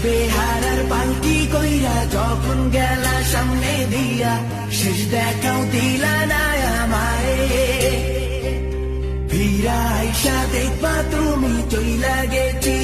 বেহারার পালকি কইরা যখন গেলা সামনে দিয়া, শেষ দেখাও দিলা না আমারে। ফিরা আইসা দেখবা তুমি চইলা গেছি